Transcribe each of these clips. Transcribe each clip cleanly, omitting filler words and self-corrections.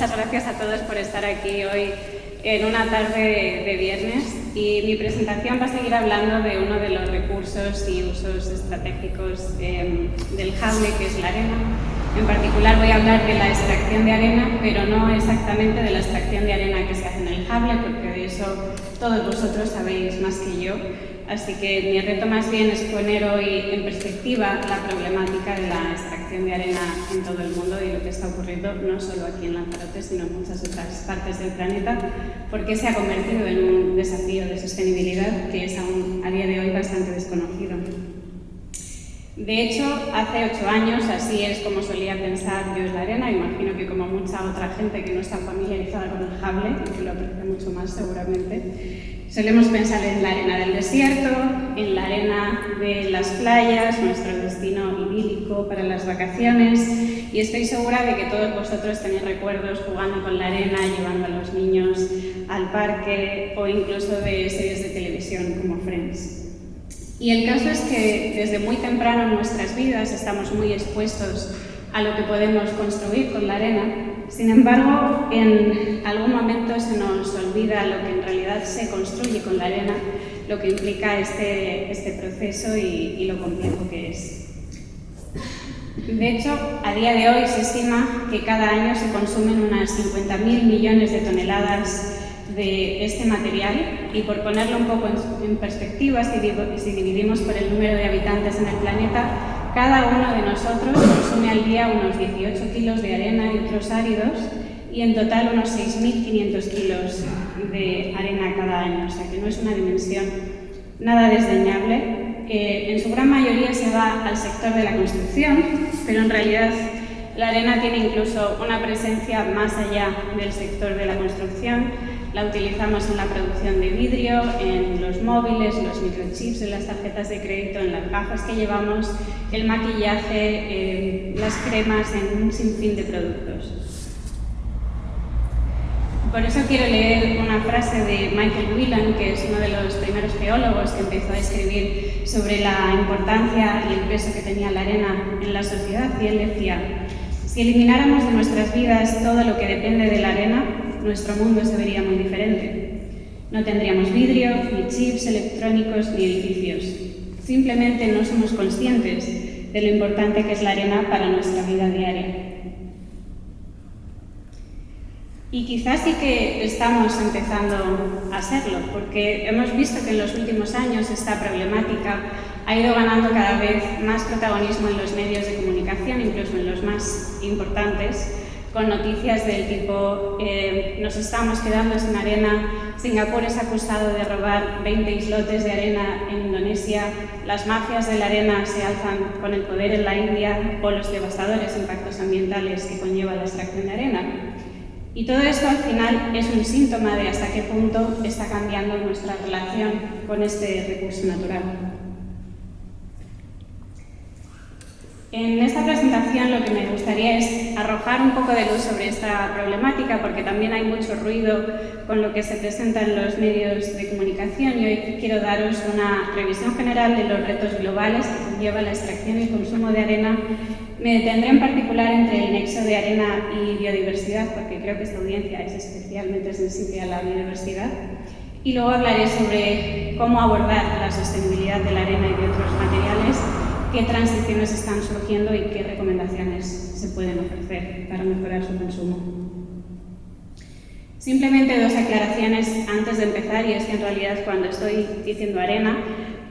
muchas gracias a todos por estar aquí hoy en una tarde de viernes, y mi presentación va a seguir hablando de uno de los recursos y usos estratégicos del Hable, que es la arena. En particular voy a hablar de la extracción de arena, pero no exactamente de la extracción de arena que se hace en el Hable, porque de eso todos vosotros sabéis más que yo. Así que mi reto más bien es poner hoy en perspectiva la problemática de la extracción de arena en todo el mundo y lo que está ocurriendo no solo aquí en Lanzarote, sino en muchas otras partes del planeta, porque se ha convertido en un desafío de sostenibilidad que es aún a día de hoy bastante desconocido. De hecho, hace 8 años, así es como solía pensar yo en la arena, imagino que como mucha otra gente que no está familiarizada con el Hable, y que lo aprecia mucho más seguramente, solemos pensar en la arena del desierto, en la arena de las playas, nuestro destino idílico para las vacaciones, y estoy segura de que todos vosotros tenéis recuerdos jugando con la arena, llevando a los niños al parque o incluso de series de televisión como Friends. Y el caso es que desde muy temprano en nuestras vidas estamos muy expuestos a lo que podemos construir con la arena. Sin embargo, en algún momento se nos olvida lo que en realidad se construye con la arena, lo que implica este proceso y lo complejo que es. De hecho, a día de hoy se estima que cada año se consumen unas 50.000 millones de toneladas de este material, y por ponerlo un poco en perspectiva, si dividimos por el número de habitantes en el planeta, cada uno de nosotros consume al día unos 18 kilos de arena y otros áridos, y en total unos 6.500 kilos de arena cada año, o sea que no es una dimensión nada desdeñable. En su gran mayoría se va al sector de la construcción, pero en realidad la arena tiene incluso una presencia más allá del sector de la construcción. La utilizamos en la producción de vidrio, en los móviles, los microchips, en las tarjetas de crédito, en las gafas que llevamos, el maquillaje, las cremas, en un sinfín de productos. Por eso quiero leer una frase de Michael Whelan, que es uno de los primeros geólogos que empezó a escribir sobre la importancia y el peso que tenía la arena en la sociedad, y él decía: si elimináramos de nuestras vidas todo lo que depende de la arena, nuestro mundo se vería muy diferente. No tendríamos vidrio, ni chips electrónicos, ni edificios. Simplemente no somos conscientes de lo importante que es la arena para nuestra vida diaria. Y quizás sí que estamos empezando a serlo, porque hemos visto que en los últimos años esta problemática ha ido ganando cada vez más protagonismo en los medios de comunicación, incluso en los más importantes, con noticias del tipo nos estamos quedando sin arena, Singapur es acusado de robar 20 islotes de arena en Indonesia, las mafias de la arena se alzan con el poder en la India, o los devastadores impactos ambientales que conlleva la extracción de arena. Y todo esto al final es un síntoma de hasta qué punto está cambiando nuestra relación con este recurso natural. En esta presentación lo que me gustaría es arrojar un poco de luz sobre esta problemática, porque también hay mucho ruido con lo que se presenta en los medios de comunicación, y hoy quiero daros una revisión general de los retos globales que conlleva la extracción y el consumo de arena. Me detendré en particular entre el nexo de arena y biodiversidad, porque creo que esta audiencia es especialmente sensible a la biodiversidad, y luego hablaré sobre cómo abordar la sostenibilidad de la arena y de otros materiales, qué transiciones están surgiendo y qué recomendaciones se pueden ofrecer para mejorar su consumo. Simplemente 2 aclaraciones antes de empezar, y es que en realidad cuando estoy diciendo arena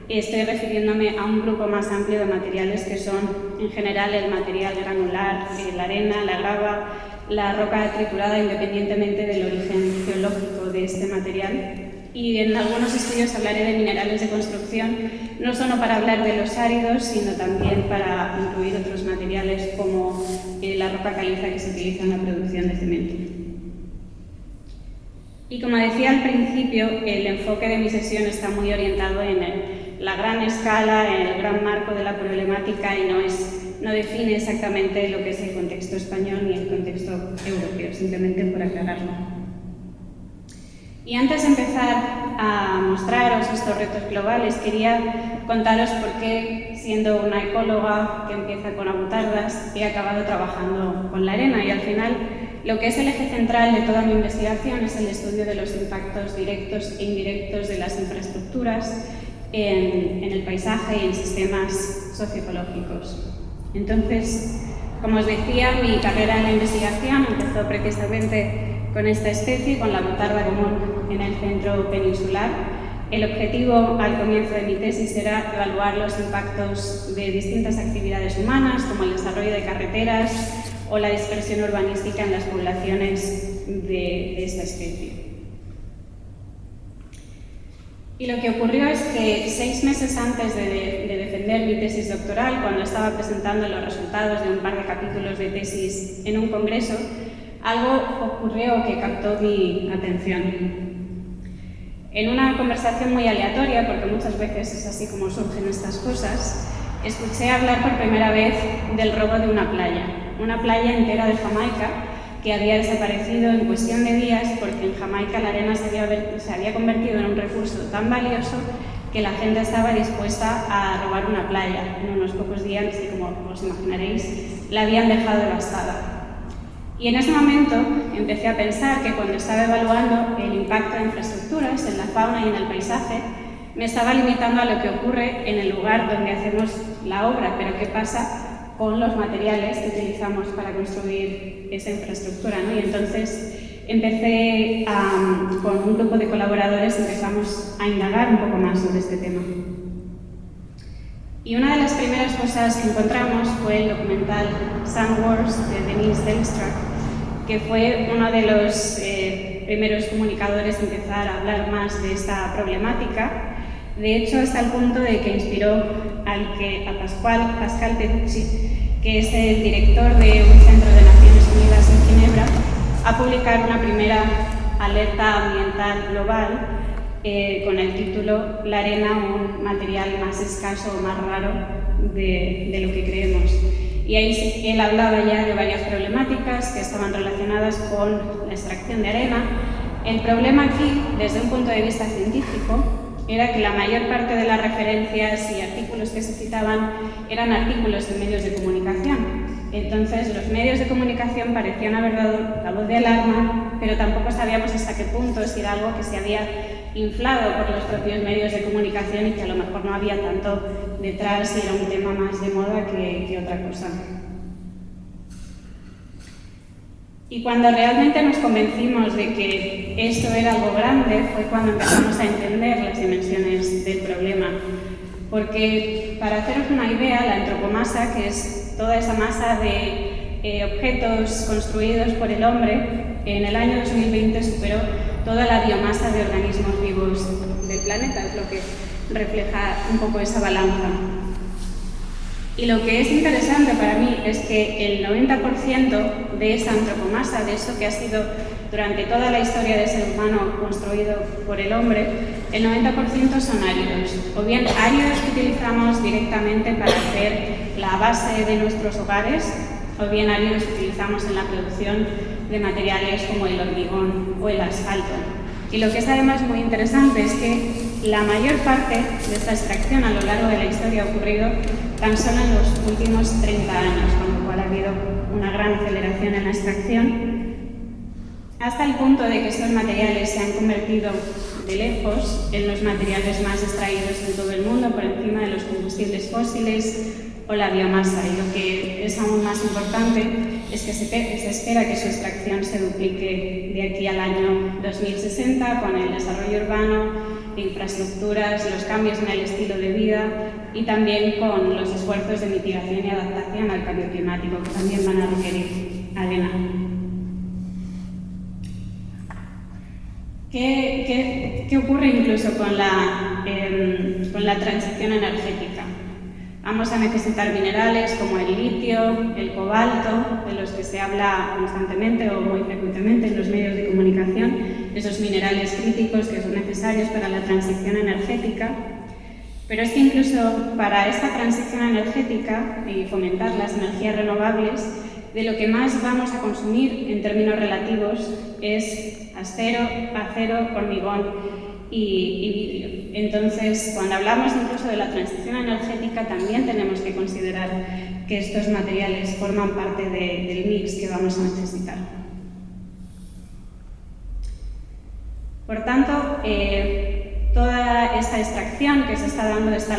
estoy refiriéndome a un grupo más amplio de materiales que son en general el material granular, la arena, la grava, la roca triturada, independientemente del origen geológico de este material. Y en algunos estudios hablaré de minerales de construcción, no solo para hablar de los áridos, sino también para incluir otros materiales como la roca caliza que se utiliza en la producción de cemento. Y como decía al principio, el enfoque de mi sesión está muy orientado en la gran escala, en el gran marco de la problemática, y no define exactamente lo que es el contexto español ni el contexto europeo, simplemente por aclararlo. Y antes de empezar a mostraros estos retos globales, quería contaros por qué, siendo una ecóloga que empieza con agutardas, he acabado trabajando con la arena, y al final lo que es el eje central de toda mi investigación es el estudio de los impactos directos e indirectos de las infraestructuras en el paisaje y en sistemas socioecológicos. Entonces, como os decía, mi carrera en la investigación empezó precisamente con esta especie, con la botarga común en el centro peninsular. El objetivo al comienzo de mi tesis era evaluar los impactos de distintas actividades humanas, como el desarrollo de carreteras o la dispersión urbanística en las poblaciones de esta especie. Y lo que ocurrió es que 6 meses antes de defender mi tesis doctoral, cuando estaba presentando los resultados de un par de capítulos de tesis en un congreso, algo ocurrió que captó mi atención. En una conversación muy aleatoria, porque muchas veces es así como surgen estas cosas, escuché hablar por primera vez del robo de una playa entera de Jamaica que había desaparecido en cuestión de días porque en Jamaica la arena se había convertido en un recurso tan valioso que la gente estaba dispuesta a robar una playa. En unos pocos días, y como os imaginaréis, la habían dejado devastada. Y en ese momento empecé a pensar que cuando estaba evaluando el impacto de infraestructuras en la fauna y en el paisaje, me estaba limitando a lo que ocurre en el lugar donde hacemos la obra, pero qué pasa con los materiales que utilizamos para construir esa infraestructura, ¿no? Y entonces empecé con un grupo de colaboradores, empezamos a indagar un poco más sobre este tema. Y una de las primeras cosas que encontramos fue el documental Sand Wars de Denise Delmstra, que fue uno de los primeros comunicadores en empezar a hablar más de esta problemática. De hecho, hasta el punto de que inspiró a Pascal Petrucci, que es el director de un centro de Naciones Unidas en Ginebra, a publicar una primera alerta ambiental global con el título «La arena, un material más escaso o más raro de lo que creemos». Y ahí él hablaba ya de varias problemáticas que estaban relacionadas con la extracción de arena. El problema aquí, desde un punto de vista científico, era que la mayor parte de las referencias y artículos que se citaban eran artículos en medios de comunicación. Entonces, los medios de comunicación parecían haber dado la voz de alarma, pero tampoco sabíamos hasta qué punto si era algo que se había inflado por los propios medios de comunicación y que a lo mejor no había tanto detrás y era un tema más de moda que otra cosa. Y cuando realmente nos convencimos de que esto era algo grande fue cuando empezamos a entender las dimensiones del problema. Porque, para haceros una idea, la antropomasa, que es toda esa masa de objetos construidos por el hombre, en el año 2020 superó toda la biomasa de organismos vivos del planeta, es lo que refleja un poco esa balanza. Y lo que es interesante para mí es que el 90% de esa antropomasa, de eso que ha sido durante toda la historia del ser humano construido por el hombre, el 90% son áridos, o bien áridos que utilizamos directamente para hacer la base de nuestros hogares, o bien áridos que utilizamos en la producción de materiales como el hormigón o el asfalto. Y lo que es además muy interesante es que la mayor parte de esta extracción a lo largo de la historia ha ocurrido tan solo en los últimos 30 años, con lo cual ha habido una gran aceleración en la extracción, hasta el punto de que estos materiales se han convertido de lejos en los materiales más extraídos en todo el mundo, por encima de los combustibles fósiles o la biomasa. Y lo que es aún más importante es que se espera que su extracción se duplique de aquí al año 2060 con el desarrollo urbano, de infraestructuras, los cambios en el estilo de vida y también con los esfuerzos de mitigación y adaptación al cambio climático, que también van a requerir arena. ¿Qué ocurre incluso con la transición energética? Vamos a necesitar minerales como el litio, el cobalto, de los que se habla constantemente o muy frecuentemente en los medios de comunicación, esos minerales críticos que son necesarios para la transición energética. Pero es que incluso para esta transición energética y fomentar las energías renovables, de lo que más vamos a consumir en términos relativos es acero, hormigón y vidrio. Entonces, cuando hablamos incluso de la transición energética, también tenemos que considerar que estos materiales forman parte del mix que vamos a necesitar. Por tanto, toda esta extracción que se está dando está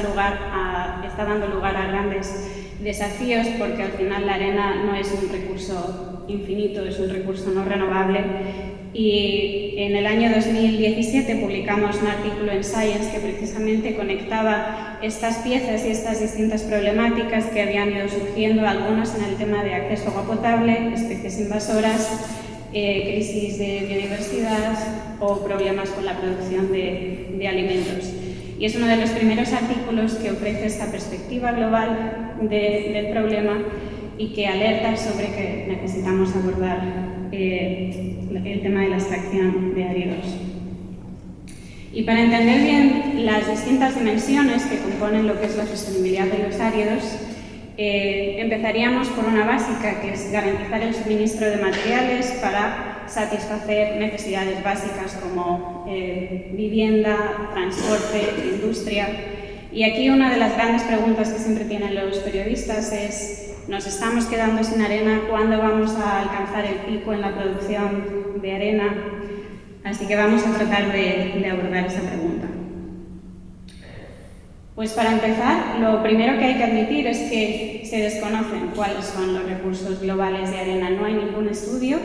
dando lugar a grandes desafíos, porque al final la arena no es un recurso infinito, es un recurso no renovable. Y en el año 2017 publicamos un artículo en Science que precisamente conectaba estas piezas y estas distintas problemáticas que habían ido surgiendo, algunas en el tema de acceso a agua potable, especies invasoras, crisis de biodiversidad o problemas con la producción de alimentos. Y es uno de los primeros artículos que ofrece esta perspectiva global del problema y que alerta sobre que necesitamos abordar el tema de la extracción de áridos. Y para entender bien las distintas dimensiones que componen lo que es la sostenibilidad de los áridos, empezaríamos por una básica, que es garantizar el suministro de materiales para satisfacer necesidades básicas como vivienda, transporte, industria. Y aquí una de las grandes preguntas que siempre tienen los periodistas es: ¿nos estamos quedando sin arena? ¿Cuándo vamos a alcanzar el pico en la producción de arena? Así que vamos a tratar de abordar esa pregunta. Pues para empezar, lo primero que hay que admitir es que se desconocen cuáles son los recursos globales de arena. No hay ningún estudio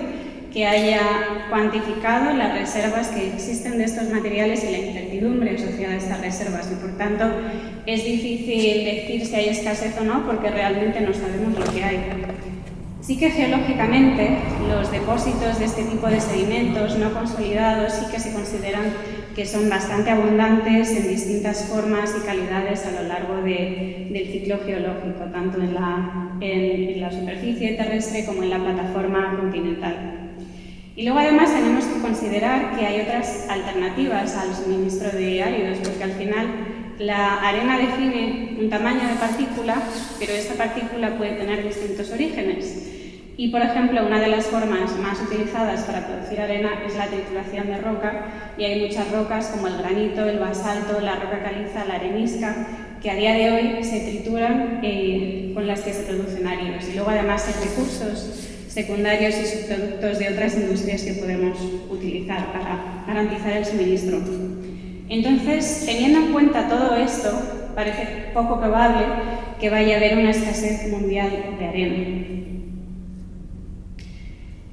que haya cuantificado las reservas que existen de estos materiales y la incertidumbre asociada a estas reservas, y por tanto es difícil decir si hay escasez o no, porque realmente no sabemos lo que hay. Sí que geológicamente los depósitos de este tipo de sedimentos no consolidados sí que se consideran que son bastante abundantes en distintas formas y calidades a lo largo del ciclo geológico, tanto en la superficie terrestre como en la plataforma continental. Y luego además tenemos que considerar que hay otras alternativas al suministro de áridos, porque al final la arena define un tamaño de partícula, pero esta partícula puede tener distintos orígenes. Y, por ejemplo, una de las formas más utilizadas para producir arena es la trituración de roca, y hay muchas rocas como el granito, el basalto, la roca caliza, la arenisca, que a día de hoy se trituran con las que se producen áridos. Y luego además hay recursos secundarios y subproductos de otras industrias que podemos utilizar para garantizar el suministro. Entonces, teniendo en cuenta todo esto, parece poco probable que vaya a haber una escasez mundial de arena.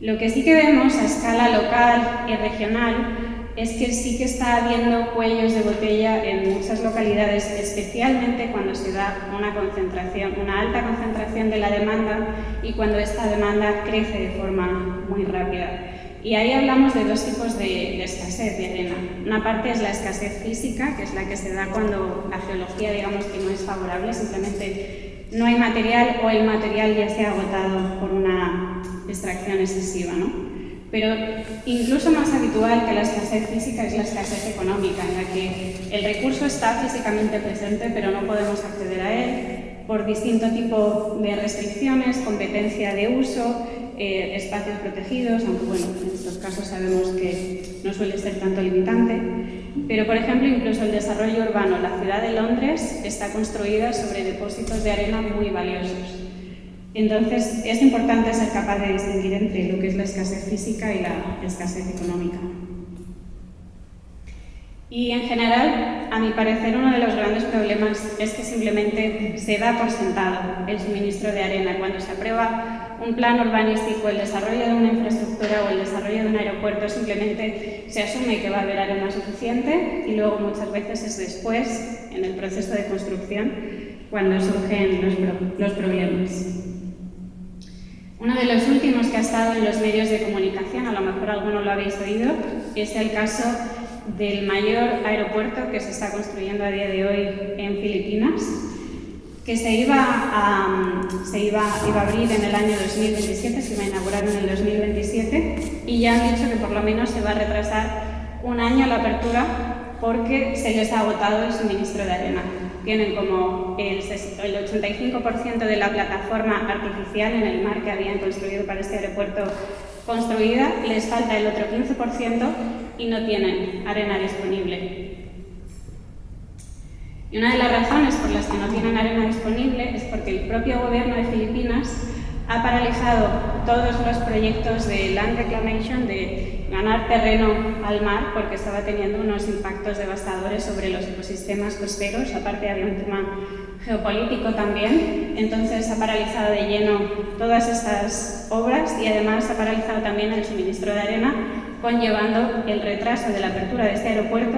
Lo que sí que vemos a escala local y regional es que sí que está habiendo cuellos de botella en muchas localidades, especialmente cuando se da una alta concentración de la demanda y cuando esta demanda crece de forma muy rápida. Y ahí hablamos de dos tipos de escasez de arena. Una parte es la escasez física, que es la que se da cuando la geología, digamos, que no es favorable, simplemente no hay material o el material ya se ha agotado por una extracción excesiva, ¿no? Pero incluso más habitual que la escasez física es la escasez económica, en la que el recurso está físicamente presente, pero no podemos acceder a él por distinto tipo de restricciones, competencia de uso, espacios protegidos, aunque bueno, en estos casos sabemos que no suele ser tanto limitante. Pero, por ejemplo, incluso el desarrollo urbano, la ciudad de Londres está construida sobre depósitos de arena muy valiosos. Entonces, es importante ser capaz de distinguir entre lo que es la escasez física y la escasez económica. Y en general, a mi parecer, uno de los grandes problemas es que simplemente se da por sentado el suministro de arena. Cuando se aprueba un plan urbanístico, el desarrollo de una infraestructura o el desarrollo de un aeropuerto, simplemente se asume que va a haber arena suficiente, y luego muchas veces es después, en el proceso de construcción, cuando surgen los problemas. Uno de los últimos que ha estado en los medios de comunicación, a lo mejor alguno lo habéis oído, es el caso del mayor aeropuerto que se está construyendo a día de hoy en Filipinas, que se iba a abrir en el año 2027, se iba a inaugurar en el 2027, y ya han dicho que por lo menos se va a retrasar un año la apertura porque se les ha agotado el suministro de arena. Tienen como el 85% de la plataforma artificial en el mar que habían construido para este aeropuerto construida, les falta el otro 15% y no tienen arena disponible. Y una de las razones por las que no tienen arena disponible es porque el propio gobierno de Filipinas ha paralizado todos los proyectos de land reclamation, de ganar terreno al mar, porque estaba teniendo unos impactos devastadores sobre los ecosistemas costeros. Aparte había un tema geopolítico también, entonces ha paralizado de lleno todas estas obras y además ha paralizado también el suministro de arena, conllevando el retraso de la apertura de este aeropuerto,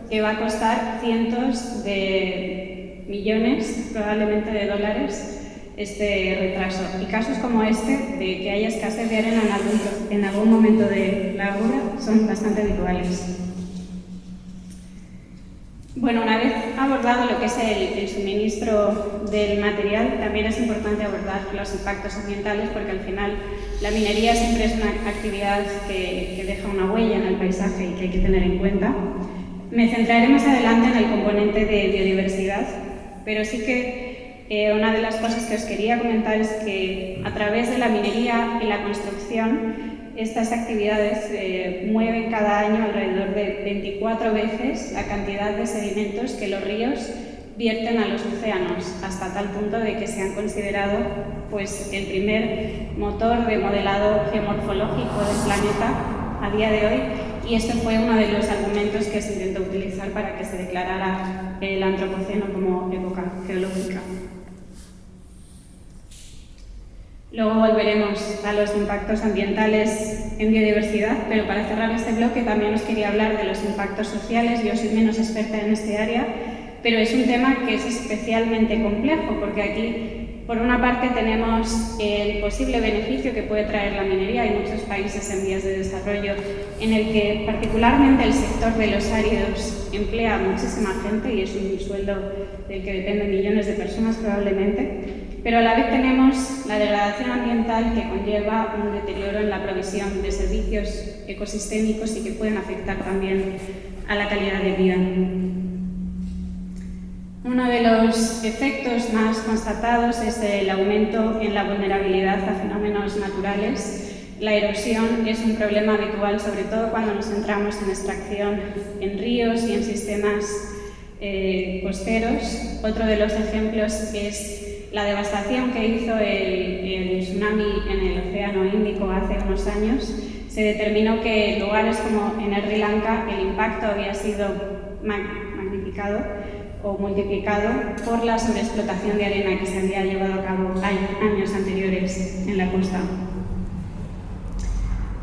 que va a costar cientos de millones, probablemente de dólares, este retraso. Y casos como este, de que haya escasez de arena en algún momento de la obra, son bastante habituales. Bueno, una vez abordado lo que es el suministro del material, también es importante abordar los impactos ambientales, porque al final la minería siempre es una actividad que deja una huella en el paisaje y que hay que tener en cuenta. Me centraré más adelante en el componente de biodiversidad, pero sí que una de las cosas que os quería comentar es que a través de la minería y la construcción, estas actividades mueven cada año alrededor de 24 veces la cantidad de sedimentos que los ríos vierten a los océanos, hasta tal punto de que se han considerado pues, el primer motor de modelado geomorfológico del planeta a día de hoy, y este fue uno de los argumentos que se intentó utilizar para que se declarara el Antropoceno como época geológica. Luego volveremos a los impactos ambientales en biodiversidad, pero para cerrar este bloque también os quería hablar de los impactos sociales. Yo soy menos experta en este área, pero es un tema que es especialmente complejo, porque aquí, por una parte, tenemos el posible beneficio que puede traer la minería. Hay muchos países en vías de desarrollo en el que particularmente el sector de los áridos emplea a muchísima gente y es un sueldo del que dependen millones de personas probablemente. Pero a la vez tenemos la degradación ambiental, que conlleva un deterioro en la provisión de servicios ecosistémicos y que pueden afectar también a la calidad de vida. Uno de los efectos más constatados es el aumento en la vulnerabilidad a fenómenos naturales. La erosión es un problema habitual, sobre todo cuando nos centramos en extracción en ríos y en sistemas costeros. Otro de los ejemplos es la devastación que hizo el tsunami en el Océano Índico hace unos años. Se determinó que en lugares como en Sri Lanka el impacto había sido magnificado o multiplicado por la sobreexplotación de arena que se había llevado a cabo años anteriores en la costa.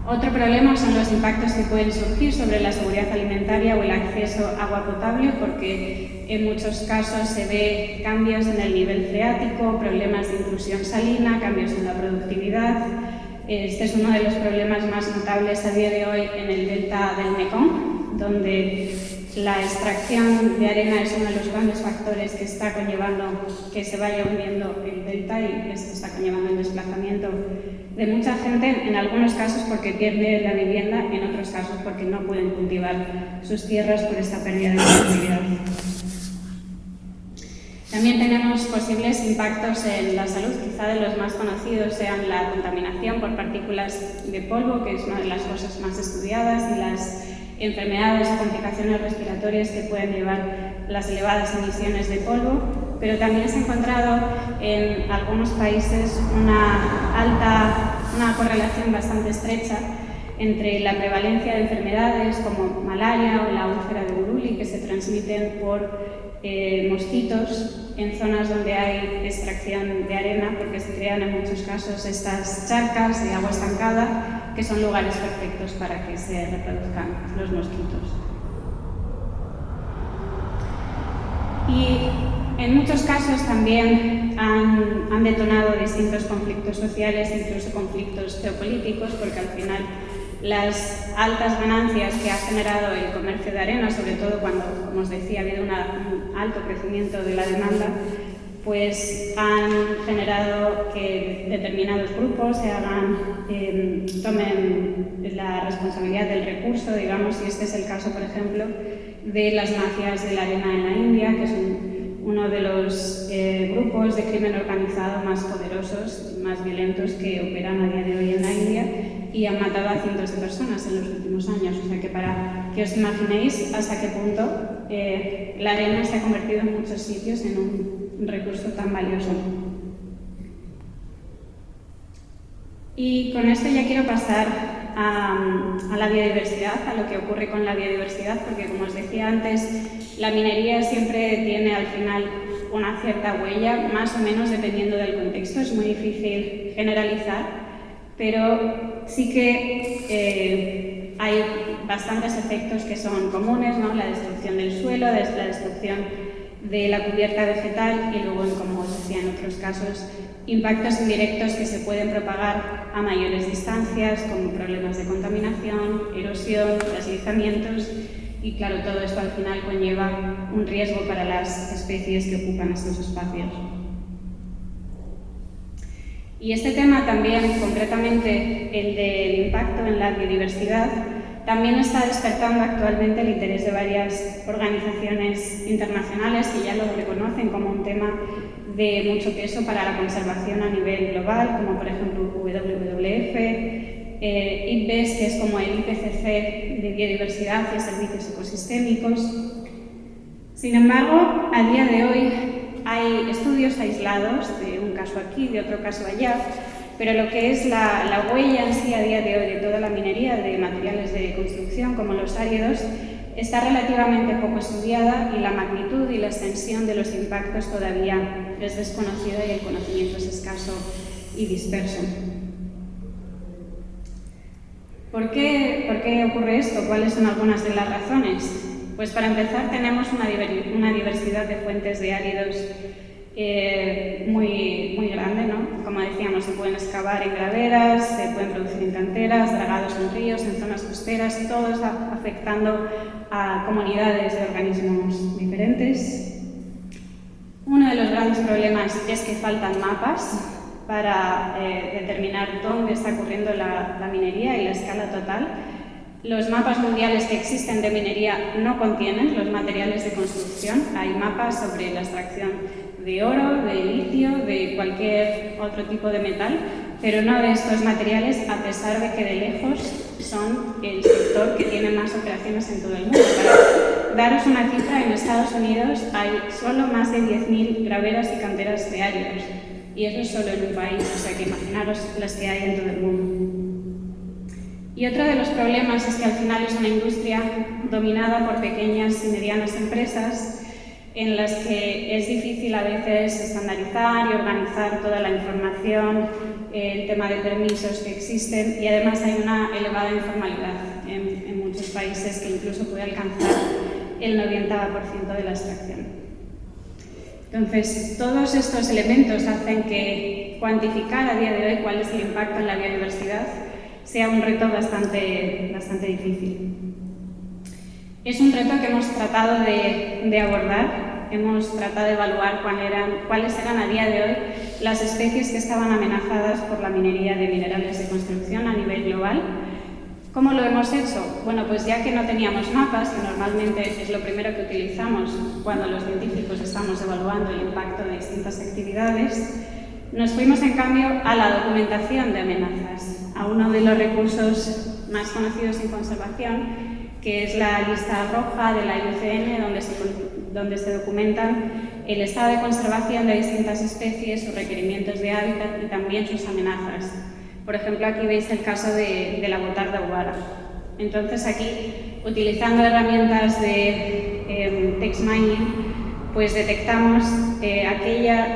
Otro problema son los impactos que pueden surgir sobre la seguridad alimentaria o el acceso a agua potable, porque en muchos casos se ve cambios en el nivel freático, problemas de intrusión salina, cambios en la productividad. Este es uno de los problemas más notables a día de hoy en el delta del Mekong, donde la extracción de arena es uno de los grandes factores que está conllevando que se vaya hundiendo el delta, y esto está conllevando el desplazamiento de mucha gente, en algunos casos porque pierde la vivienda, en otros casos porque no pueden cultivar sus tierras por esta pérdida de productividad. También tenemos posibles impactos en la salud. Quizá de los más conocidos sean la contaminación por partículas de polvo, que es una de las cosas más estudiadas, y las enfermedades o complicaciones respiratorias que pueden llevar las elevadas emisiones de polvo, pero también se ha encontrado en algunos países una correlación bastante estrecha entre la prevalencia de enfermedades como malaria o la úlcera de Buruli, que se transmiten por mosquitos en zonas donde hay extracción de arena, porque se crean en muchos casos estas charcas de agua estancada, que son lugares perfectos para que se reproduzcan los mosquitos. Y en muchos casos también han detonado distintos conflictos sociales, incluso conflictos geopolíticos, porque al final las altas ganancias que ha generado el comercio de arena, sobre todo cuando, como os decía, ha habido un alto crecimiento de la demanda, pues han generado que determinados grupos tomen la responsabilidad del recurso, digamos, y este es el caso, por ejemplo, de las mafias de la arena en la India, que es uno de los grupos de crimen organizado más poderosos y más violentos que operan a día de hoy en la India, y han matado a cientos de personas en los últimos años. O sea que para que os imaginéis hasta qué punto la arena se ha convertido en muchos sitios en un recurso tan valioso. Y con esto ya quiero pasar a la biodiversidad, a lo que ocurre con la biodiversidad, porque como os decía antes, la minería siempre tiene al final una cierta huella, más o menos dependiendo del contexto. Es muy difícil generalizar, pero sí que hay bastantes efectos que son comunes, ¿no? La destrucción del suelo, la destrucción de la cubierta vegetal y luego, como os decía en otros casos, impactos indirectos que se pueden propagar a mayores distancias, como problemas de contaminación, erosión, deslizamientos, y claro, todo esto al final conlleva un riesgo para las especies que ocupan estos espacios. Y este tema también, concretamente el del impacto en la biodiversidad, también está despertando actualmente el interés de varias organizaciones internacionales que ya lo reconocen como un tema de mucho peso para la conservación a nivel global, como por ejemplo WWF, IPBES, que es como el IPCC de biodiversidad y servicios ecosistémicos. Sin embargo, a día de hoy hay estudios aislados de un caso aquí, de otro caso allá, pero lo que es la huella en sí a día de hoy de toda la minería de materiales de construcción, como los áridos, está relativamente poco estudiada y la magnitud y la extensión de los impactos todavía es desconocida y el conocimiento es escaso y disperso. ¿Por qué ocurre esto? ¿Cuáles son algunas de las razones? Pues para empezar tenemos una diversidad de fuentes de áridos muy grande, ¿no? Como decíamos, se pueden excavar en graderas, se pueden producir en canteras, dragados en ríos, en zonas costeras, todos afectando a comunidades de organismos diferentes. Uno de los grandes problemas es que faltan mapas para determinar dónde está ocurriendo la minería y la escala total. Los mapas mundiales que existen de minería no contienen los materiales de construcción. Hay mapas sobre la extracción de oro, de litio, de cualquier otro tipo de metal, pero no de estos materiales, a pesar de que de lejos son el sector que tiene más operaciones en todo el mundo. Para daros una cifra, en Estados Unidos hay solo más de 10.000 graveras y canteras de áridos, y eso es solo en un país, o sea que imaginaros las que hay en todo el mundo. Y otro de los problemas es que al final es una industria dominada por pequeñas y medianas empresas en las que es difícil a veces estandarizar y organizar toda la información, el tema de permisos que existen, y además hay una elevada informalidad en muchos países que incluso puede alcanzar el 90% de la extracción. Entonces, todos estos elementos hacen que cuantificar a día de hoy cuál es el impacto en la biodiversidad sea un reto bastante difícil. Es un reto que hemos tratado de abordar, hemos tratado de evaluar cuáles eran a día de hoy las especies que estaban amenazadas por la minería de minerales de construcción a nivel global. ¿Cómo lo hemos hecho? Bueno, pues ya que no teníamos mapas, que normalmente es lo primero que utilizamos cuando los científicos estamos evaluando el impacto de distintas actividades, nos fuimos en cambio a la documentación de amenazas, a uno de los recursos más conocidos en conservación, que es la lista roja de la IUCN, donde se documentan el estado de conservación de distintas especies, sus requerimientos de hábitat y también sus amenazas. Por ejemplo, aquí veis el caso de la botarga ubara. Entonces aquí, utilizando herramientas de text mining, pues detectamos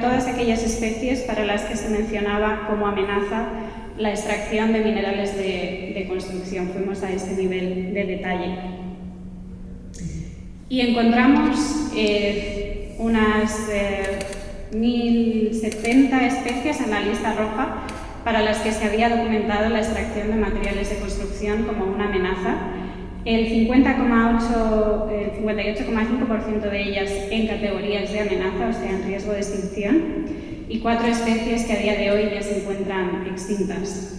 todas aquellas especies para las que se mencionaba como amenaza la extracción de minerales de construcción. Fuimos a ese nivel de detalle. Y encontramos unas 1.070 especies en la lista roja para las que se había documentado la extracción de materiales de construcción como una amenaza. El 58,5% de ellas en categorías de amenaza, o sea, en riesgo de extinción, y 4 especies que a día de hoy ya se encuentran extintas.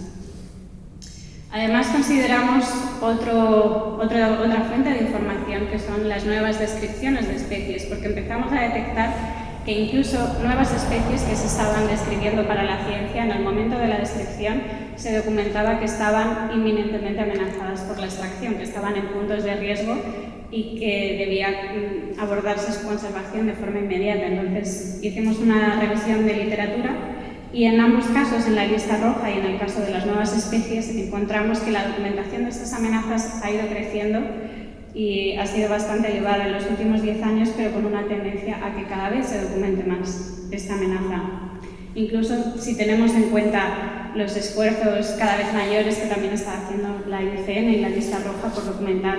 Además, consideramos otra fuente de información, que son las nuevas descripciones de especies, porque empezamos a detectar que incluso nuevas especies que se estaban describiendo para la ciencia, en el momento de la descripción se documentaba que estaban inminentemente amenazadas por la extracción, que estaban en puntos de riesgo y que debía abordarse su conservación de forma inmediata. Entonces hicimos una revisión de literatura Y en ambos casos, en la lista roja y en el caso de las nuevas especies, encontramos que la documentación de estas amenazas ha ido creciendo y ha sido bastante elevada en los últimos 10 años, pero con una tendencia a que cada vez se documente más esta amenaza. Incluso si tenemos en cuenta los esfuerzos cada vez mayores que también está haciendo la IUCN y la lista roja por documentar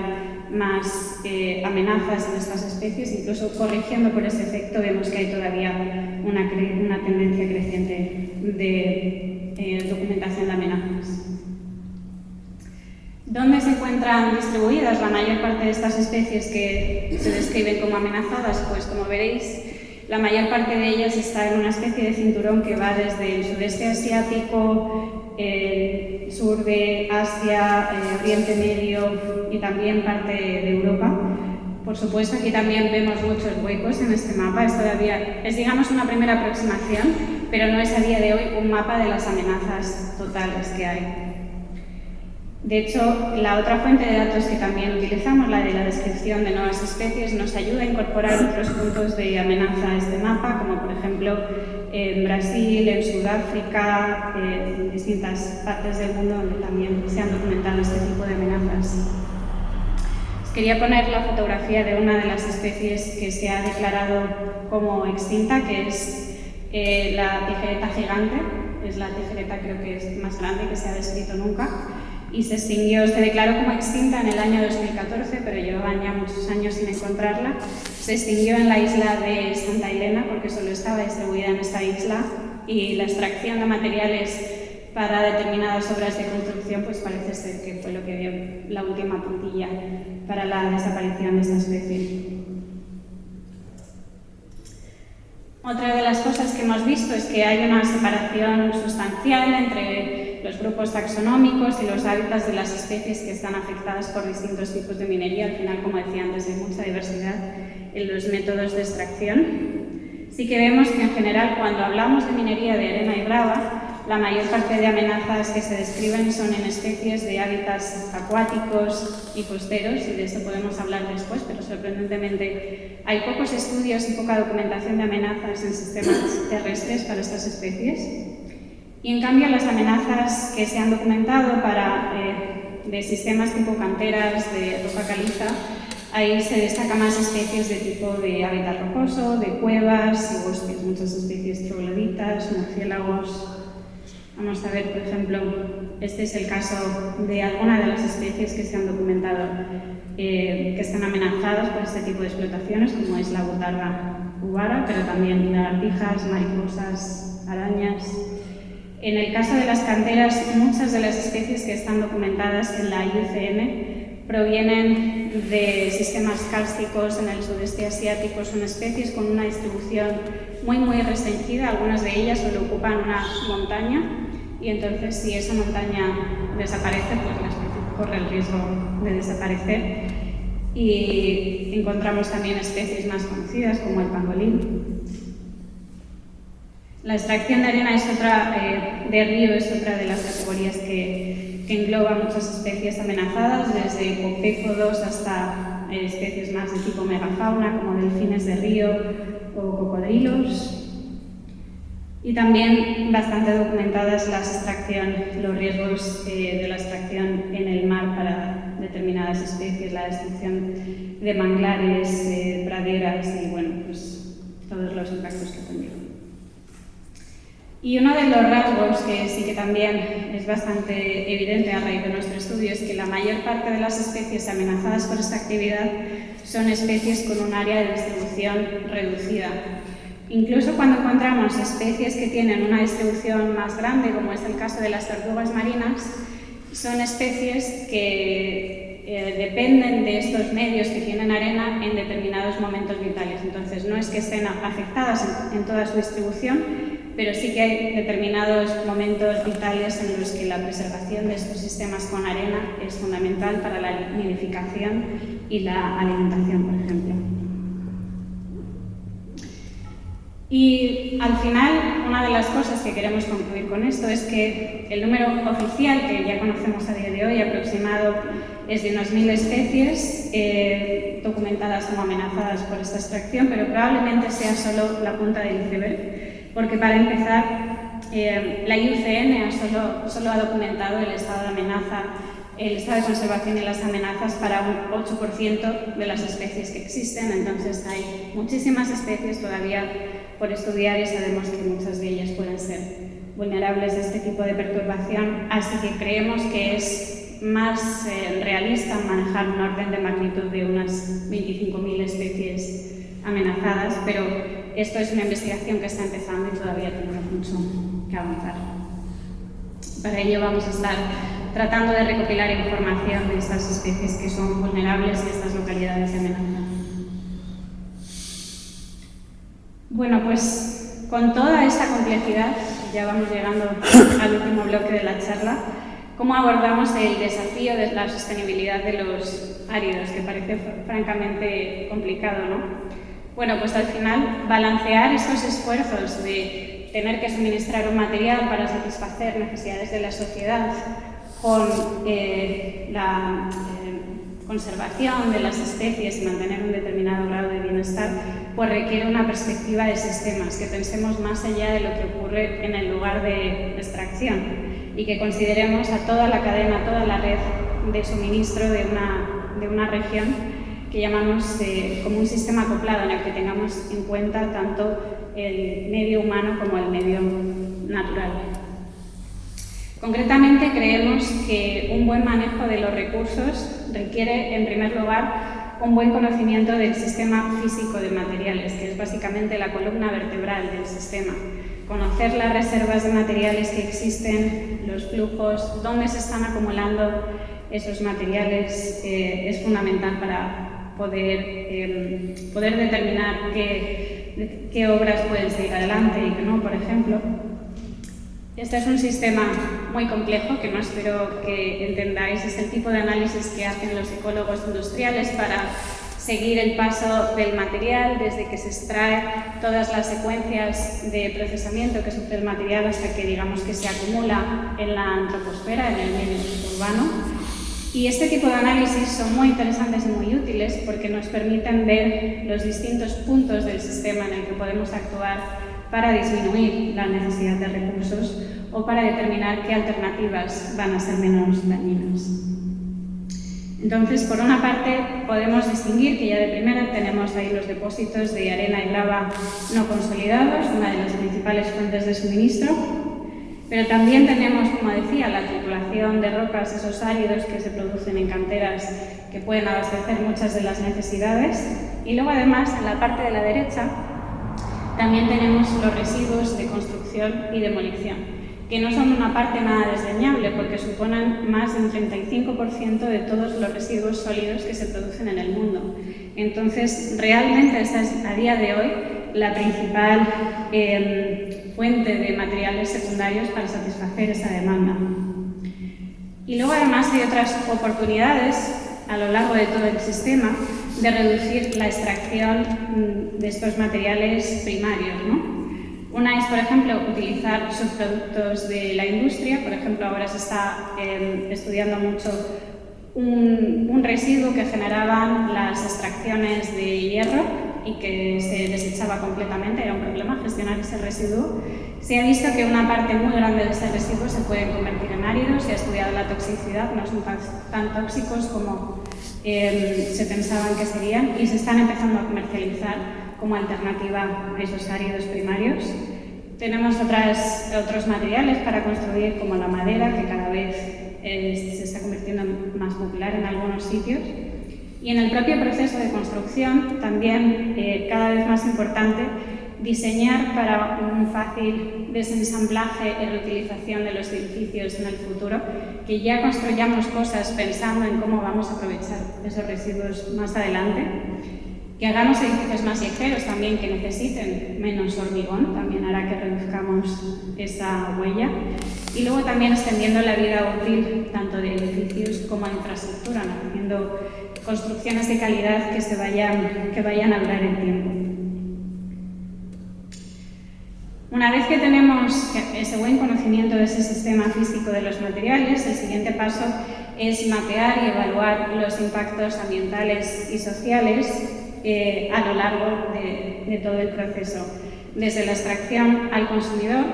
más amenazas en estas especies, incluso corrigiendo por ese efecto, vemos que hay todavía una tendencia creciente de documentación de amenazas. ¿Dónde se encuentran distribuidas la mayor parte de estas especies que se describen como amenazadas? Pues como veréis, la mayor parte de ellas está en una especie de cinturón que va desde el sudeste asiático, el sur de Asia, Oriente Medio y también parte de Europa. Por supuesto, aquí también vemos muchos huecos en este mapa. Es todavía, digamos, una primera aproximación, pero no es a día de hoy un mapa de las amenazas totales que hay. De hecho, la otra fuente de datos que también utilizamos, la de la descripción de nuevas especies, nos ayuda a incorporar otros puntos de amenaza a este mapa, como por ejemplo en Brasil, en Sudáfrica, en distintas partes del mundo donde también se han documentado este tipo de amenazas. Os quería poner la fotografía de una de las especies que se ha declarado como extinta, que es la tijereta gigante. Es la tijereta, creo que es más grande que se ha descrito nunca. Y se declaró como extinta en el año 2014, pero llevaban ya muchos años sin encontrarla. Se extinguió en la isla de Santa Elena porque solo estaba distribuida en esta isla y la extracción de materiales para determinadas obras de construcción pues parece ser que fue lo que dio la última puntilla para la desaparición de esta especie. Otra de las cosas que hemos visto es que hay una separación sustancial entre los grupos taxonómicos y los hábitats de las especies que están afectadas por distintos tipos de minería. Al final, como decía antes, hay mucha diversidad en los métodos de extracción. Sí que vemos que en general, cuando hablamos de minería de arena y grava, la mayor parte de amenazas que se describen son en especies de hábitats acuáticos y costeros, y de eso podemos hablar después, pero sorprendentemente hay pocos estudios y poca documentación de amenazas en sistemas terrestres para estas especies. Y en cambio las amenazas que se han documentado de sistemas tipo canteras de roca caliza, ahí se destacan más especies de tipo de hábitat rocoso, de cuevas y bosques, muchas especies trogloditas, murciélagos. Vamos a ver, por ejemplo, este es el caso de alguna de las especies que se han documentado que están amenazadas por este tipo de explotaciones, como es la botarga cubara, pero también lagartijas, mariposas, arañas. En el caso de las canteras, muchas de las especies que están documentadas en la IUCN provienen de sistemas kársticos en el sudeste asiático. Son especies con una distribución muy restringida, algunas de ellas solo ocupan una montaña y entonces si esa montaña desaparece, pues la especie corre el riesgo de desaparecer. Y encontramos también especies más conocidas como el pangolín. La extracción de arena de río es otra de las categorías que engloba muchas especies amenazadas, desde copépodos hasta especies más de tipo megafauna, como delfines de río o cocodrilos. Y también bastante documentadas los riesgos de la extracción en el mar para determinadas especies, la destrucción de manglares, praderas y bueno, pues todos los impactos que conlleva. Y uno de los rasgos que sí que también es bastante evidente a raíz de nuestro estudio es que la mayor parte de las especies amenazadas por esta actividad son especies con un área de distribución reducida. Incluso cuando encontramos especies que tienen una distribución más grande, como es el caso de las tortugas marinas, son especies que dependen de estos medios que tienen arena en determinados momentos vitales. Entonces, no es que estén afectadas en toda su distribución, pero sí que hay determinados momentos vitales en los que la preservación de estos sistemas con arena es fundamental para la nidificación y la alimentación, por ejemplo. Y al final, una de las cosas que queremos concluir con esto es que el número oficial, que ya conocemos a día de hoy, aproximado, es de unas 1000 especies documentadas como amenazadas por esta extracción, pero probablemente sea solo la punta del iceberg, porque para empezar la IUCN solo ha documentado el estado de amenaza, el estado de conservación y las amenazas para un 8% de las especies que existen. Entonces hay muchísimas especies todavía por estudiar y sabemos que muchas de ellas pueden ser vulnerables a este tipo de perturbación, así que creemos que es más realista manejar un orden de magnitud de unas 25.000 especies amenazadas, pero esto es una investigación que está empezando y todavía tenemos mucho que avanzar. Para ello vamos a estar tratando de recopilar información de estas especies que son vulnerables y estas localidades de amenaza. Bueno, pues con toda esta complejidad, ya vamos llegando al último bloque de la charla, ¿cómo abordamos el desafío de la sostenibilidad de los áridos, que parece francamente complicado, ¿no? Bueno, pues al final balancear estos esfuerzos de tener que suministrar un material para satisfacer necesidades de la sociedad con la conservación de las especies y mantener un determinado grado de bienestar, pues requiere una perspectiva de sistemas, que pensemos más allá de lo que ocurre en el lugar de extracción y que consideremos a toda la cadena, a toda la red de suministro de una región que llamamos como un sistema acoplado en el que tengamos en cuenta tanto el medio humano como el medio natural. Concretamente, creemos que un buen manejo de los recursos requiere, en primer lugar, un buen conocimiento del sistema físico de materiales, que es básicamente la columna vertebral del sistema. Conocer las reservas de materiales que existen, los flujos, dónde se están acumulando esos materiales, es fundamental para poder determinar qué obras pueden seguir adelante y qué no, por ejemplo. Este es un sistema muy complejo que no espero que entendáis. Es el tipo de análisis que hacen los ecólogos industriales para seguir el paso del material desde que se extrae, todas las secuencias de procesamiento que sufre el material hasta que digamos que se acumula en la antroposfera, en el medio urbano. Y este tipo de análisis son muy interesantes y muy útiles porque nos permiten ver los distintos puntos del sistema en el que podemos actuar para disminuir la necesidad de recursos o para determinar qué alternativas van a ser menos dañinas. Entonces, por una parte, podemos distinguir que ya de primera tenemos ahí los depósitos de arena y lava no consolidados, una de las principales fuentes de suministro, pero también tenemos, como decía, la tripulación de rocas, esos áridos que se producen en canteras que pueden abastecer muchas de las necesidades, y luego además, en la parte de la derecha, también tenemos los residuos de construcción y demolición, que no son una parte nada desdeñable porque suponen más de un 35% de todos los residuos sólidos que se producen en el mundo. Entonces, realmente esta es a día de hoy la principal fuente de materiales secundarios para satisfacer esa demanda. Y luego además hay otras oportunidades a lo largo de todo el sistema de reducir la extracción de estos materiales primarios, ¿no? Una es, por ejemplo, utilizar subproductos de la industria. Por ejemplo, ahora se está estudiando mucho un residuo que generaban las extracciones de hierro y que se desechaba completamente, era un problema gestionar ese residuo. Se ha visto que una parte muy grande de ese residuo se puede convertir en áridos, se ha estudiado la toxicidad, no son tan tóxicos como se pensaban que serían y se están empezando a comercializar como alternativa a esos áridos primarios. Tenemos otros materiales para construir como la madera, que cada vez se está convirtiendo más popular en algunos sitios. Y en el propio proceso de construcción también cada vez más importante diseñar para un fácil desensamblaje y reutilización de los edificios en el futuro, que ya construyamos cosas pensando en cómo vamos a aprovechar esos residuos más adelante, que hagamos edificios más ligeros también que necesiten menos hormigón, también hará que reduzcamos esa huella, y luego también extendiendo la vida útil tanto de edificios como de infraestructura, ¿no? Haciendo construcciones de calidad que vayan a durar el tiempo. Una vez que tenemos ese buen conocimiento de ese sistema físico de los materiales, el siguiente paso es mapear y evaluar los impactos ambientales y sociales a lo largo de todo el proceso, desde la extracción al consumidor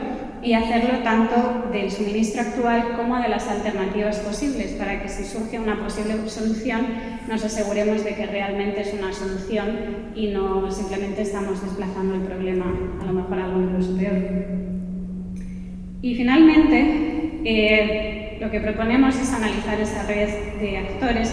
y hacerlo tanto del suministro actual como de las alternativas posibles, para que si surge una posible solución nos aseguremos de que realmente es una solución y no simplemente estamos desplazando el problema a lo mejor a algo incluso peor. Y finalmente, lo que proponemos es analizar esa red de actores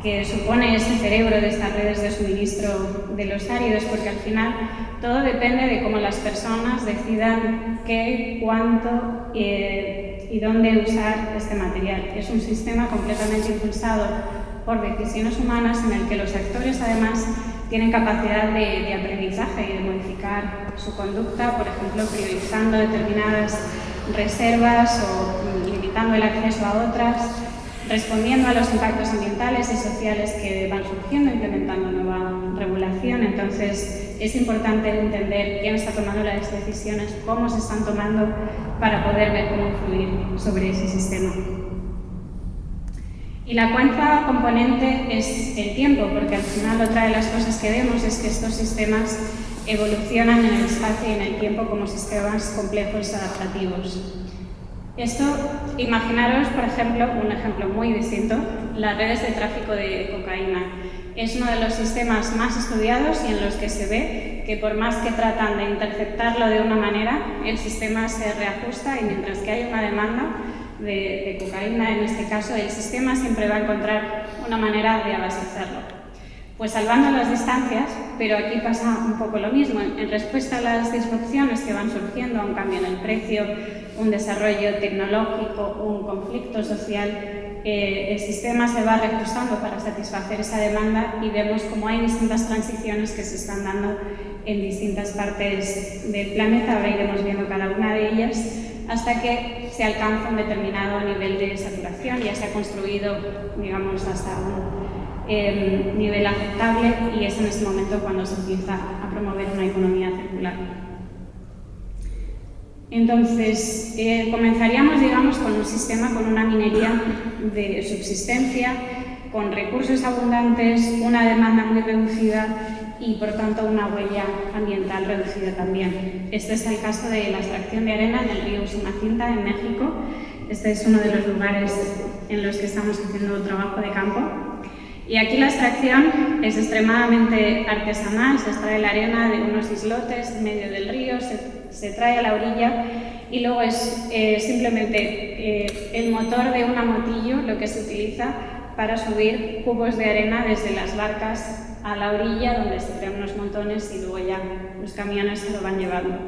que supone ese cerebro de estas redes de suministro de los áridos, porque al final todo depende de cómo las personas decidan qué, cuánto y dónde usar este material. Es un sistema completamente impulsado por decisiones humanas en el que los actores además tienen capacidad de aprendizaje y de modificar su conducta, por ejemplo, priorizando determinadas reservas o limitando el acceso a otras, respondiendo a los impactos ambientales y sociales que van surgiendo, implementando nueva regulación. Entonces, es importante entender quién está tomando las decisiones, cómo se están tomando, para poder ver cómo influir sobre ese sistema. Y la cuarta componente es el tiempo, porque al final otra de las cosas que vemos es que estos sistemas evolucionan en el espacio y en el tiempo como sistemas complejos adaptativos. Esto, imaginaros, por ejemplo, un ejemplo muy distinto, las redes de tráfico de cocaína. Es uno de los sistemas más estudiados y en los que se ve que por más que tratan de interceptarlo de una manera, el sistema se reajusta y mientras que hay una demanda de cocaína, en este caso, el sistema siempre va a encontrar una manera de abastecerlo. Pues salvando las distancias, pero aquí pasa un poco lo mismo. En respuesta a las disrupciones que van surgiendo, a un cambio en el precio, un desarrollo tecnológico, un conflicto social, el sistema se va reajustando para satisfacer esa demanda y vemos cómo hay distintas transiciones que se están dando en distintas partes del planeta. Ahora iremos viendo cada una de ellas hasta que se alcanza un determinado nivel de saturación. Ya se ha construido, digamos, hasta un nivel aceptable y es en ese momento cuando se empieza a promover una economía circular. Entonces, comenzaríamos, digamos, con un sistema con una minería de subsistencia, con recursos abundantes, una demanda muy reducida y, por tanto, una huella ambiental reducida también. Este es el caso de la extracción de arena en el río Usumacinta, en México. Este es uno de los lugares en los que estamos haciendo trabajo de campo. Y aquí la extracción es extremadamente artesanal, se extrae la arena de unos islotes en medio del río, se trae a la orilla y luego es simplemente el motor de una motillo lo que se utiliza para subir cubos de arena desde las barcas a la orilla, donde se crean unos montones y luego ya los camiones se lo van llevando.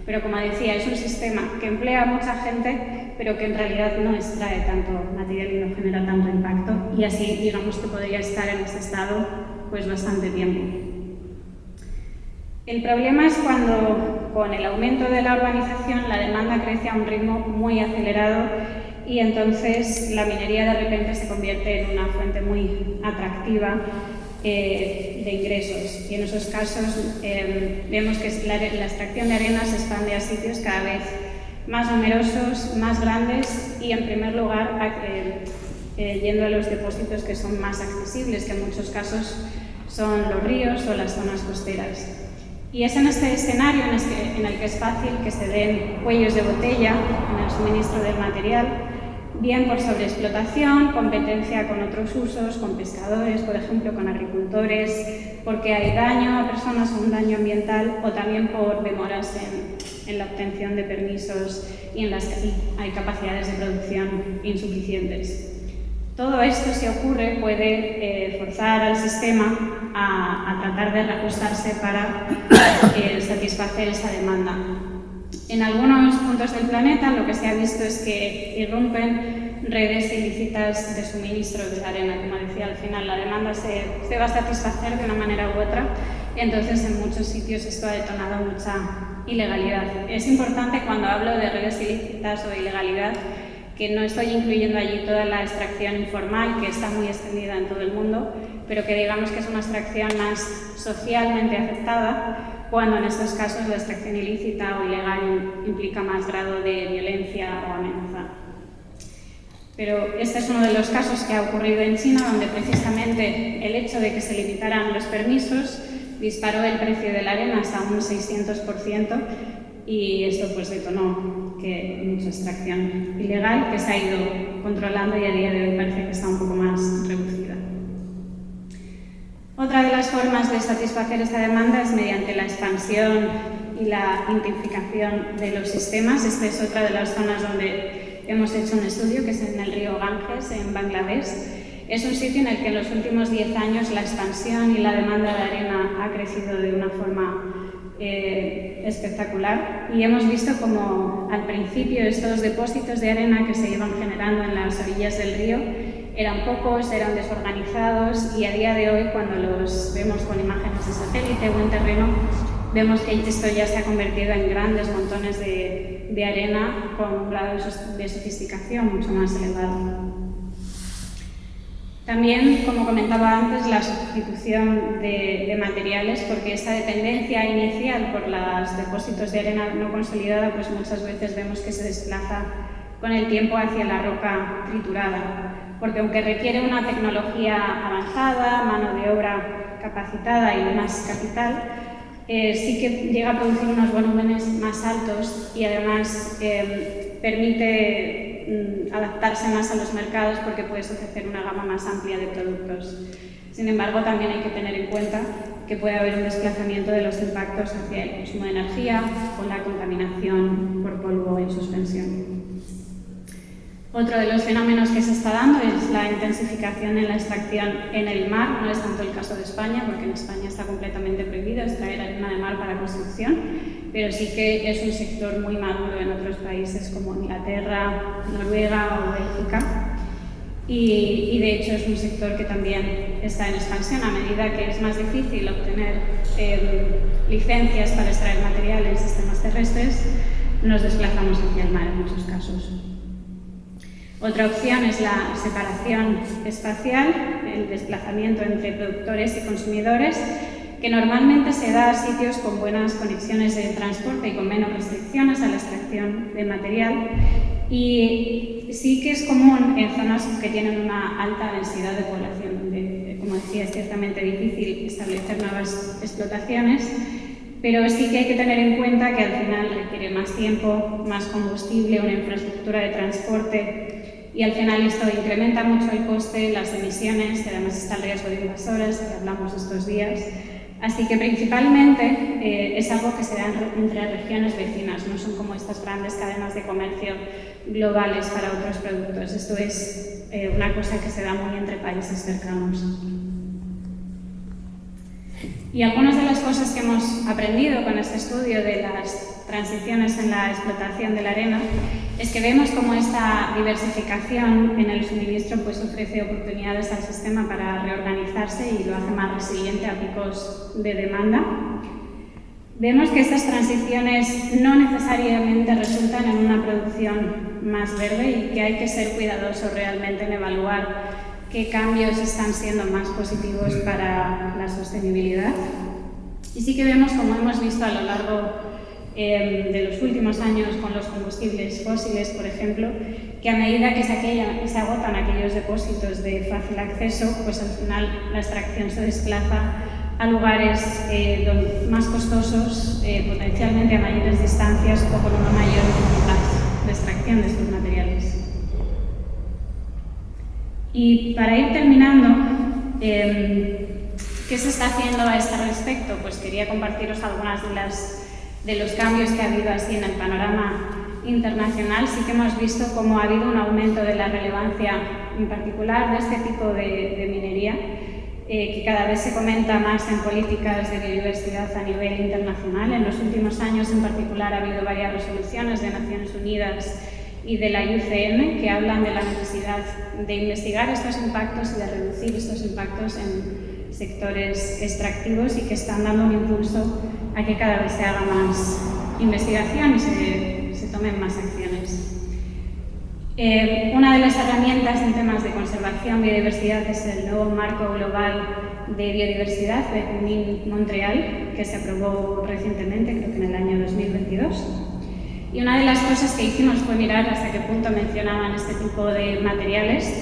Pero como decía, es un sistema que emplea a mucha gente, pero que en realidad no extrae tanto material y no genera tanto impacto, y así digamos que podría estar en ese estado pues bastante tiempo. El problema es cuando con el aumento de la urbanización la demanda crece a un ritmo muy acelerado y entonces la minería de repente se convierte en una fuente muy atractiva de ingresos, y en esos casos vemos que la extracción de arena se expande a sitios cada vez más numerosos, más grandes y en primer lugar yendo a los depósitos que son más accesibles, que en muchos casos son los ríos o las zonas costeras. Y es en este escenario en el que es fácil que se den cuellos de botella en el suministro del material, bien por sobreexplotación, competencia con otros usos, con pescadores, por ejemplo, con agricultores, porque hay daño a personas o un daño ambiental, o también por demoras en la obtención de permisos y en las que hay capacidades de producción insuficientes. Todo esto, si ocurre, puede forzar al sistema a tratar de reajustarse para satisfacer esa demanda. En algunos puntos del planeta lo que se ha visto es que irrumpen redes ilícitas de suministro de arena. Como decía, al final la demanda se va a satisfacer de una manera u otra, entonces en muchos sitios esto ha detonado mucha ilegalidad. Es importante cuando hablo de redes ilícitas o de ilegalidad que no estoy incluyendo allí toda la extracción informal, que está muy extendida en todo el mundo, pero que digamos que es una extracción más socialmente aceptada, cuando en estos casos la extracción ilícita o ilegal implica más grado de violencia o amenaza. Pero este es uno de los casos que ha ocurrido en China, donde precisamente el hecho de que se limitaran los permisos disparó el precio de la arena hasta un 600%, y esto pues detonó que mucha extracción ilegal que se ha ido controlando y a día de hoy parece que está un poco más reducida. Otra de las formas de satisfacer esta demanda es mediante la expansión y la intensificación de los sistemas. Esta es otra de las zonas donde hemos hecho un estudio, que es en el río Ganges, en Bangladesh. Es un sitio en el que en los últimos 10 años la expansión y la demanda de arena ha crecido de una forma espectacular, y hemos visto como al principio estos depósitos de arena que se iban generando en las orillas del río eran pocos, eran desorganizados, y a día de hoy, cuando los vemos con imágenes de satélite o en terreno, vemos que esto ya se ha convertido en grandes montones de arena con un grado de sofisticación mucho más elevado. También, como comentaba antes, la sustitución de materiales, porque esa dependencia inicial por los depósitos de arena no consolidada, pues muchas veces vemos que se desplaza con el tiempo hacia la roca triturada, porque aunque requiere una tecnología avanzada, mano de obra capacitada y más capital, sí que llega a producir unos volúmenes más altos y además permite adaptarse más a los mercados porque puedes ofrecer una gama más amplia de productos. Sin embargo, también hay que tener en cuenta que puede haber un desplazamiento de los impactos hacia el consumo de energía o la contaminación por polvo en suspensión. Otro de los fenómenos que se está dando es la intensificación en la extracción en el mar. No es tanto el caso de España, porque en España está completamente prohibido extraer arena de mar para construcción, pero sí que es un sector muy maduro en otros países como Inglaterra, Noruega o Bélgica. Y de hecho es un sector que también está en expansión a medida que es más difícil obtener licencias para extraer material en sistemas terrestres. Nos desplazamos hacia el mar en muchos casos. Otra opción es la separación espacial, el desplazamiento entre productores y consumidores, que normalmente se da a sitios con buenas conexiones de transporte y con menos restricciones a la extracción de material. Y sí que es común en zonas que tienen una alta densidad de población, donde, como decía, es ciertamente difícil establecer nuevas explotaciones, pero sí que hay que tener en cuenta que al final requiere más tiempo, más combustible, una infraestructura de transporte, y al final esto incrementa mucho el coste, las emisiones, y además está el riesgo de invasoras, que hablamos estos días. Así que principalmente es algo que se da entre regiones vecinas, no son como estas grandes cadenas de comercio globales para otros productos. Esto es una cosa que se da muy entre países cercanos. Y algunas de las cosas que hemos aprendido con este estudio de las transiciones en la explotación de la arena es que vemos cómo esta diversificación en el suministro pues ofrece oportunidades al sistema para reorganizarse y lo hace más resiliente a picos de demanda. Vemos que estas transiciones no necesariamente resultan en una producción más verde y que hay que ser cuidadosos realmente en evaluar qué cambios están siendo más positivos para la sostenibilidad. Y sí que vemos, como hemos visto a lo largo de los últimos años con los combustibles fósiles, por ejemplo, que a medida que se agotan aquellos depósitos de fácil acceso, pues al final la extracción se desplaza a lugares más costosos, potencialmente a mayores distancias o con una mayor dificultad de extracción de estos materiales. Y para ir terminando, ¿qué se está haciendo a este respecto? Pues quería compartiros algunas de los cambios que ha habido así en el panorama internacional. Sí que hemos visto cómo ha habido un aumento de la relevancia, en particular de este tipo de minería, que cada vez se comenta más en políticas de biodiversidad a nivel internacional. En los últimos años, en particular, ha habido varias resoluciones de Naciones Unidas y de la IUCN que hablan de la necesidad de investigar estos impactos y de reducir estos impactos en sectores extractivos y que están dando un impulso a que cada vez se haga más investigación y se tomen más acciones. Una de las herramientas en temas de conservación y biodiversidad es el nuevo marco global de biodiversidad de Kunming-Montreal, que se aprobó recientemente, creo que en el año 2022. Y una de las cosas que hicimos fue mirar hasta qué punto mencionaban este tipo de materiales.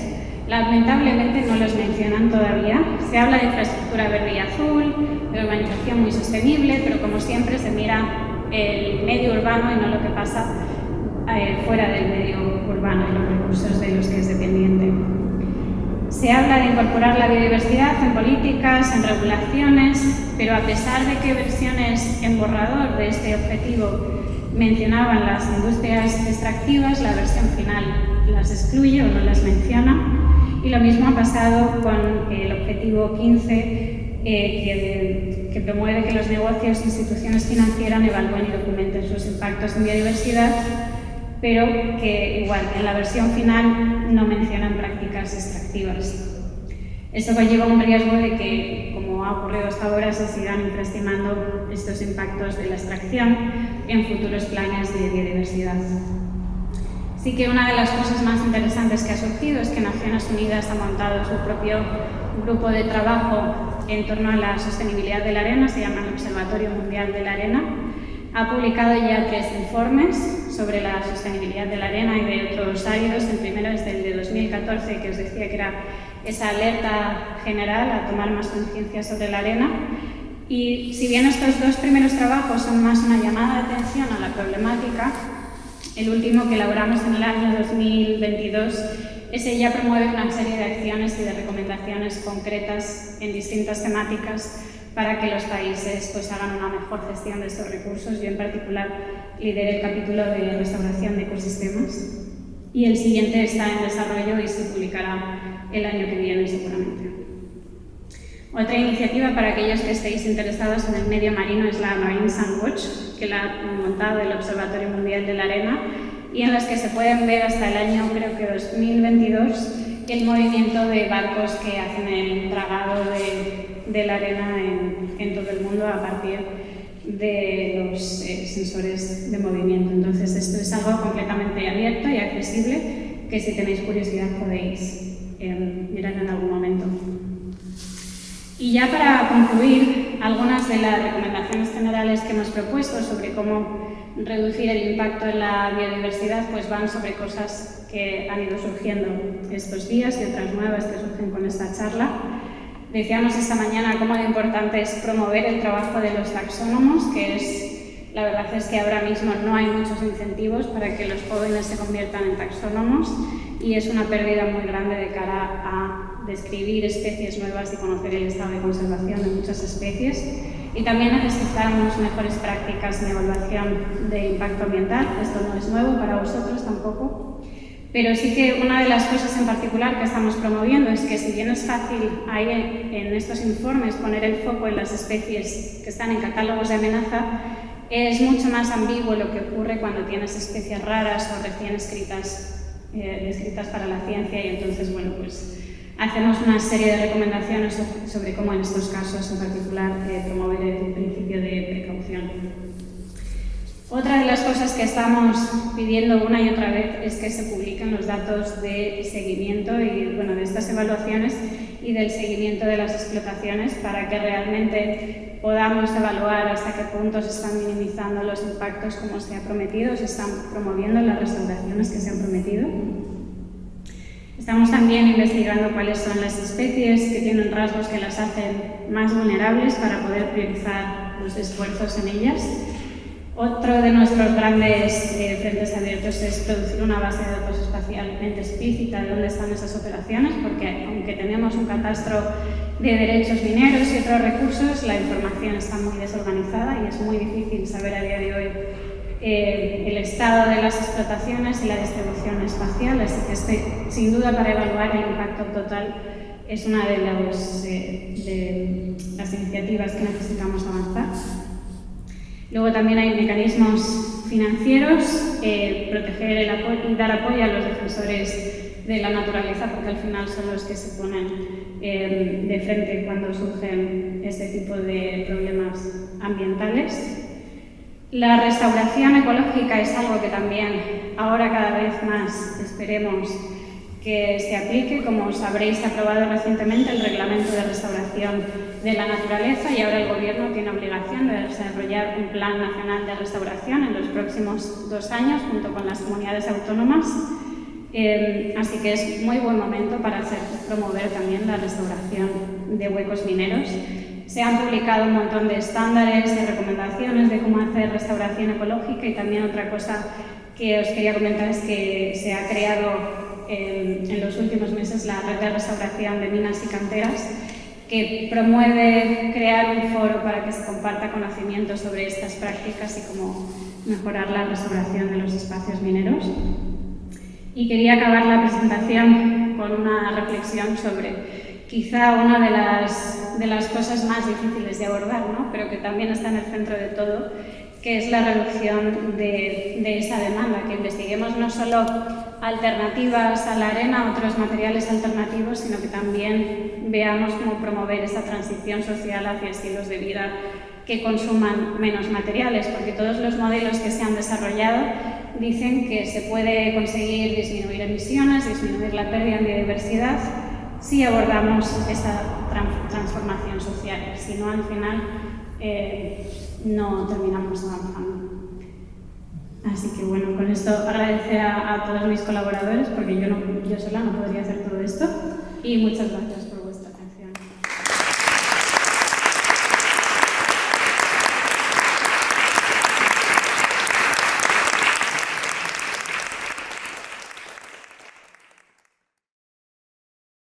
Lamentablemente no los mencionan todavía. Se habla de infraestructura verde y azul, de urbanización muy sostenible, pero como siempre se mira el medio urbano y no lo que pasa fuera del medio urbano y los recursos de los que es dependiente. Se habla de incorporar la biodiversidad en políticas, en regulaciones, pero a pesar de que versiones en borrador de este objetivo mencionaban las industrias extractivas, la versión final las excluye o no las menciona. Y lo mismo ha pasado con el objetivo 15, que promueve que los negocios e instituciones financieras evalúen y documenten sus impactos en biodiversidad, pero que igual en la versión final no mencionan prácticas extractivas. Esto conlleva un riesgo de que, como ha ocurrido hasta ahora, se sigan infraestimando estos impactos de la extracción en futuros planes de biodiversidad. Sí que una de las cosas más interesantes que ha surgido es que Naciones Unidas ha montado su propio grupo de trabajo en torno a la sostenibilidad de la arena, se llama el Observatorio Mundial de la Arena. Ha publicado ya 3 informes sobre la sostenibilidad de la arena y de otros áridos. El primero es el de 2014, que os decía que era esa alerta general a tomar más conciencia sobre la arena. Y si bien estos 2 primeros trabajos son más una llamada de atención a la problemática, el último que elaboramos en el año 2022, ese ya promueve una serie de acciones y de recomendaciones concretas en distintas temáticas para que los países hagan una mejor gestión de estos recursos. Yo en particular lideré el capítulo de restauración de ecosistemas y el siguiente está en desarrollo y se publicará el año que viene seguramente. Otra iniciativa para aquellos que estéis interesados en el medio marino es la Marine Sandwatch, que la ha montado el Observatorio Mundial de la Arena y en las que se pueden ver hasta el año, creo que 2022, el movimiento de barcos que hacen el dragado de la arena en todo el mundo a partir de los sensores de movimiento. Entonces, esto es algo completamente abierto y accesible que si tenéis curiosidad podéis mirar en algún momento. Y ya para concluir, algunas de las recomendaciones generales que hemos propuesto sobre cómo reducir el impacto en la biodiversidad van sobre cosas que han ido surgiendo estos días y otras nuevas que surgen con esta charla. Decíamos esta mañana cómo de importante es promover el trabajo de los taxónomos, la verdad es que ahora mismo no hay muchos incentivos para que los jóvenes se conviertan en taxónomos y es una pérdida muy grande de cara a describir especies nuevas y conocer el estado de conservación de muchas especies. Y también necesitamos mejores prácticas en evaluación de impacto ambiental. Esto no es nuevo para vosotros tampoco, pero sí que una de las cosas en particular que estamos promoviendo es que si bien es fácil ahí en estos informes poner el foco en las especies que están en catálogos de amenaza, es mucho más ambiguo lo que ocurre cuando tienes especies raras o recién descritas para la ciencia y entonces, hacemos una serie de recomendaciones sobre cómo en estos casos en particular promover el principio de precaución. Otra de las cosas que estamos pidiendo una y otra vez es que se publiquen los datos de seguimiento y de estas evaluaciones y del seguimiento de las explotaciones para que realmente podamos evaluar hasta qué punto se están minimizando los impactos como se ha prometido, se están promoviendo las restauraciones que se han prometido. Estamos también investigando cuáles son las especies que tienen rasgos que las hacen más vulnerables para poder priorizar los esfuerzos en ellas. Otro de nuestros grandes frentes abiertos es producir una base de datos espacialmente explícita de dónde están esas operaciones, porque aunque tenemos un catastro de derechos mineros y otros recursos, la información está muy desorganizada y es muy difícil saber a día de hoy el estado de las explotaciones y la distribución espacial, así que sin duda para evaluar el impacto total es una de las iniciativas que necesitamos avanzar. Luego también hay mecanismos financieros, proteger el apoyo y dar apoyo a los defensores de la naturaleza, porque al final son los que se ponen de frente cuando surgen este tipo de problemas ambientales. La restauración ecológica es algo que también ahora cada vez más esperemos que se aplique. Como sabréis, se ha aprobado recientemente el Reglamento de Restauración de la Naturaleza y ahora el Gobierno tiene obligación de desarrollar un Plan Nacional de Restauración en los próximos 2 años junto con las comunidades autónomas. Así que es muy buen momento para promover también la restauración de huecos mineros. Se han publicado un montón de estándares y recomendaciones de cómo hacer restauración ecológica, y también otra cosa que os quería comentar es que se ha creado en los últimos meses la Red de Restauración de Minas y Canteras, que promueve crear un foro para que se comparta conocimiento sobre estas prácticas y cómo mejorar la restauración de los espacios mineros. Y quería acabar la presentación con una reflexión sobre quizá una de las cosas más difíciles de abordar, ¿no? Pero que también está en el centro de todo, que es la reducción de esa demanda, que investiguemos no solo alternativas a la arena, otros materiales alternativos, sino que también veamos cómo promover esa transición social hacia estilos de vida que consuman menos materiales, porque todos los modelos que se han desarrollado dicen que se puede conseguir disminuir emisiones, disminuir la pérdida en biodiversidad, si abordamos esa transformación social, si no al final no terminamos avanzando. Así que bueno, con esto agradecer a todos mis colaboradores, porque yo sola no podría hacer todo esto, y muchas gracias.